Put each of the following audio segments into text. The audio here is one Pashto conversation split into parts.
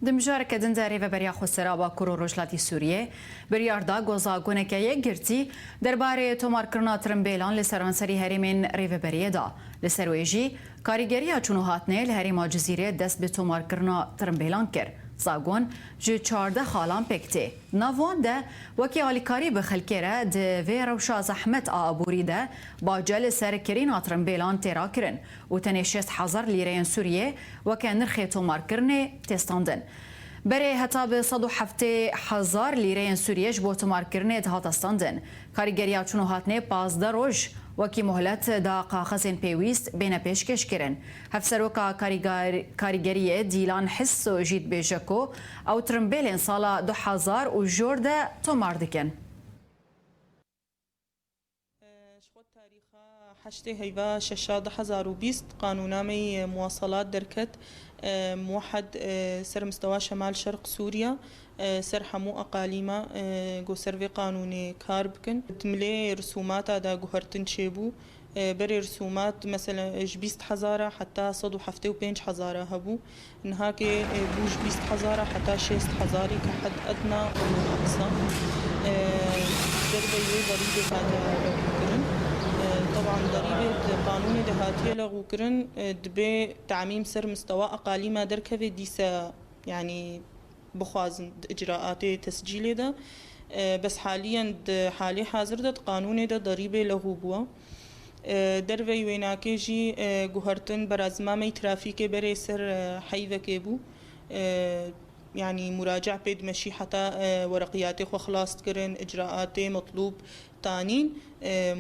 دمجارك دنداري و بریا خسرا با کرو رجلاتی سوریه بریاردا گوزا گونکه یک گرتی درباره تومار کرنا ترمبیلان لسرانسری هریمین ریو بریه دا لسرویجی کاریگری چونو هاتنه لهریما جزیره دست به تومار کرنا ترمبیلان کر زاگون جو 14 خالان پکته نوان ده وکی آلیکاری به خلکره ده وی روشا زحمت آبوری ده با جل سرکرین ترمبیلان تیرا کرن و تنه 60,000 لیره سوریه وکی نرخ تومار کرنه تستاندن بره حتی به 107,000 لیره سوریه بو تومار کرنه ده تستاندن کاریگری چونو هاتنه 15 روز وکی مهلت دا قاخزین پیویست بین پیشکش کرن هفسروکا کاریگری دیلان حس و جید بیجکو او ترمبیلین سالا 2000 و جورده تومار دکن حشتي هيبا ششاد 2020 قانونامي مواصلات دركت موحد سر مستوى شمال شرق سوريا سر حمو أقاليما جو سيرفي قانوني كاربكن تملي رسومات دا جوهرتن شيبو بري رسومات مثلا جبيست حزارة حتى صدو حفتي وبينج حزارة هبو نهاكي بو جبيست حزارة حتى شيست حزاري كحد أدنى وأقصى دربي ضريبة هذا كرن طبعا ضريبة قانون دهاتية لغو كرن دبي تعميم سر مستوى أقاليما دركفي ديسا يعني بخوازن إجراءات تسجيل ده بس حاليا حالي حاضر ده قانون ده ضريبة لغو بوا دروي ويناكي جي جوهرتن برازمامي ترافيكي بري سر حيفة كيبو يعني مراجع بيد مشي حتى ورقياتي خو خلاص كرن إجراءاتي مطلوب تانين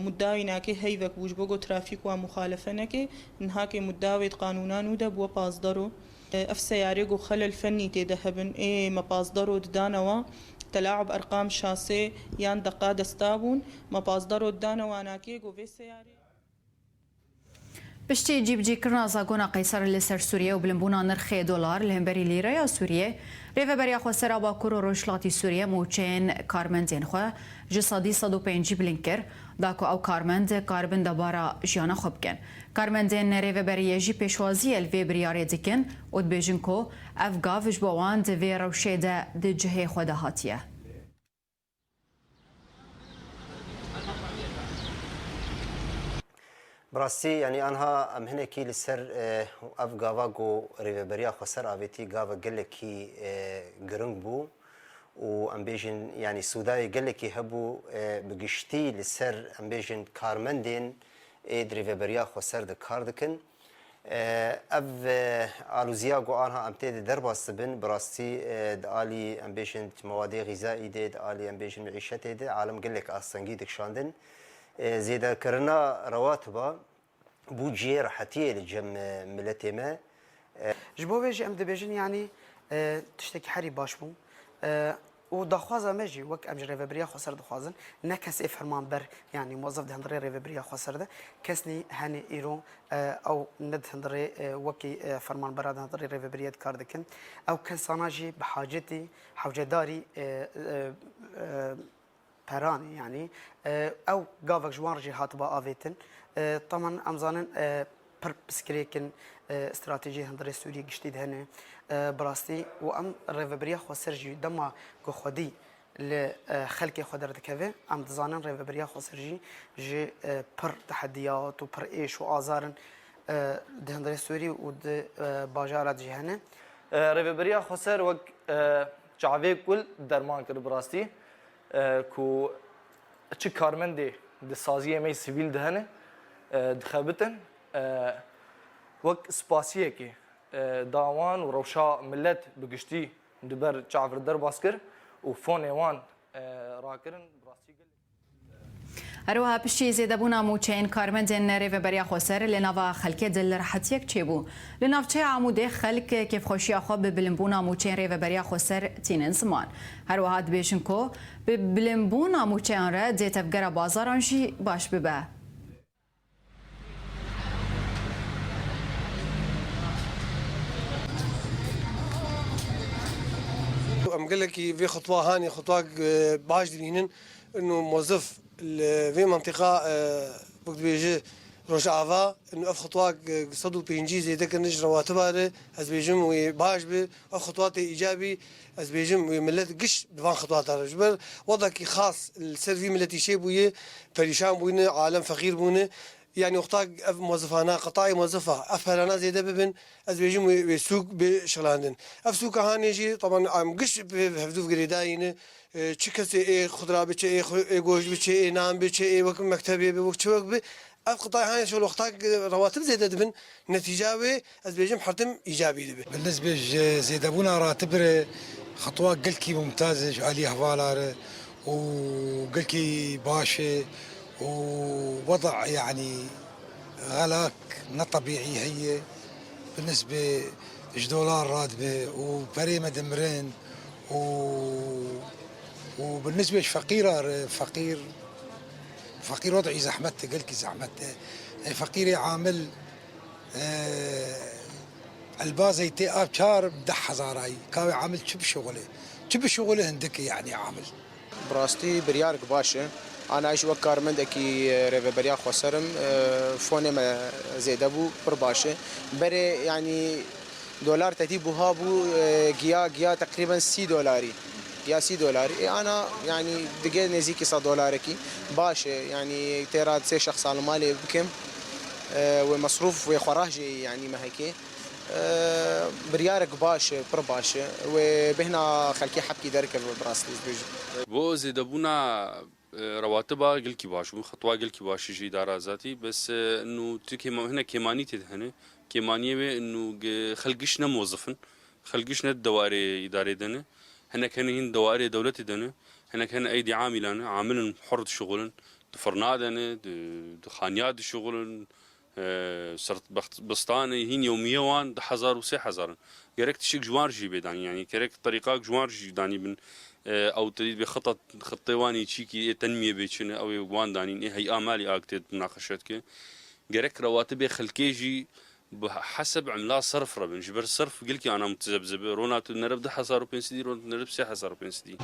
مداوي ناكي هيفك وجبوغو ترافيك ومخالفة ناكي نهاكي مداوي قانونان ودا بوا بازدارو اف سياريغو خلل فني تيدهبن ما بازدارو دانوا تلاعب ارقام شاسي يان دقا دستابون ما بازدارو دانوا ناكي جو في سياري پشتی جیب کرنا زاگونا قیصر لسر سوریه و بلنبونا نرخ دلار لهمبری لیره یا سوریه ریو بریا خو سرا با کرو روشلاتی سوریه موچین کارمندین خو جسادی 105 بلنکر داکو او کارمند دبارا جیانا خوب کن کارمندین ریو بریا جی پیشوازی الوی بریاره دکن و دبیجن کو اف گاوش بوان دوی روشه ده جهه خود هاتیه براسي يعني أنها أم هنا كي لسر أف جافا جو ريفبريا خسر أبيتي جافا قال كي جرنج بو وأم بيجن يعني سوداي قال كي هبو بقشتي لسر أم بيجن كارمندين ريفبريا خسر ده كاردكن أف ألوزيا جو أنها أم تيد دربا سبن براسي دالي أم بيجن مواد غذائي دالي أم بيجن معيشة ده عالم قال لك أصلا جيدك شاندن زيدا كرنا رواتبا بوجي راحتيه لجم ملتي ما جبو بيجي ام دبيجن يعني تشتكي حري باشبو ودخوازه ماجي وك ام ريفبريا خسر دخوازن نكس فرمان بر يعني موظف دهندري ريفبريا خسر ده كسني هاني ايرو او ند هندري وكي فرمان براد هندري ريفبريا كاردكن او كساناجي بحاجتي حوجداري پرانی يعني او قافك جوان رجي هاتبا آفيتن طبعا امزانن پر بسكريكن استراتيجي هندري سوري قشتيد هنه براستي وام ريفبريا خو سرجي دما كو خدي لخلق خدر دكفه ام دزانن ريفبريا خو سرجي جي پر تحديات و پر ايش و ازارن هندري سوري و باجارات جهنه ريفبريا خو سر وك جاوي كل درمان كر براستي کو چه کارمندی د سازی می سیویل دهنه دخبتن وک سپاسیه کی داوان و روشا ملت بگشتی دبر جعفر در باسکر و فون وان راکرن براسی هروها پشتی زیدبونا موچین کارمندین ریو بریا خسر لنوا خلک دل راحتیک چیبو لنافچه عموده خلک کیف خوشی خواب بلنبونا موچین ریو بریا خسر تینن زمان هروها دبیشن کو بلنبونا موچین را دیتفگر بازارانشی باش ببه ام قال لك في خطوه هاني خطوه باش دينن انه موظف في منطقه وقت بيجي رجعوا إنه أف خطوات صدوا بينجي زي ذاك النجرة واتباره أزبيجم وباش به أف خطوات إيجابي أزبيجم وملت قش دوان خطوات رجبر وضعك خاص السيرفي ملتي شيء بويه فريشان بوينه عالم فقير بوينه يعني وقتها أف موظفانا قطاعي موظفة أفهلنا زي دببن أزبيجم وسوق بشغلاندن أف سوق هانيجي طبعا عم قش بحفظوف قريداينه چه کسی خضرا بچه گوشت بچه نان بچه وقت مکتبی به وقت وقت به اف قطاع هاي شو الوقت رواتب زيادة دبن نتيجة از بيجم حرتم إيجابي دبن. بالنسبة زيدبونا راتب خطوة قلكي ممتازة عليها فالار وقلكي باشا ووضع يعني غلاك ما طبيعي هي بالنسبة $1 راتبه وبريمة دمرين وبالنسبة فقيرة فقير وضعي زحمته قلكي زحمته فقيري عامل البازي تي اب شار بدح هزاراي كاوي عامل شب شغله هندك يعني عامل براستي بريارك باشا انا عايش وكار مندكي ريفا بريا خسرم فوني ما زيد ابو برباشا بري يعني دولار تتيبو هابو جيا تقريبا $6 يا $6 انا يعني دقيقه نزيكي $100 باشا يعني تيراد سي شخص على مالي بكم ومصروف وخراجي يعني ما هيك بريارك باشا برباشا وبهنا خلكي حبكي دركب براستي بو زيدبونا رواتبها قلكي باش خطوه قلكي باش شي دار ذاتي بس انه تكي هنا كيماني تدهنه كيمانيه انه خلقشنا موظفن خلقشنا الدواري اداري دنه هنا كان هين دوائر دولتي دنا هنا كان ايدي عاملان عامل حر شغلن فرنادن خانيات شغلن صرت بسطاني هين يوميا وان 1000 و 3000 كريكت شيك جوارجي بداني يعني كريكت طريقه جوارجي داني من او تريد بخطط خطيواني تشيكي تنميه بيتشن او وان داني هي امالي اكتد مناقشتك كريك رواتب خلكيجي بحسب عملا صرف ربن جبر الصرف قلت انا متذبذب رونات نرب 10 بنسدي رونات نرب 6000 بنسدي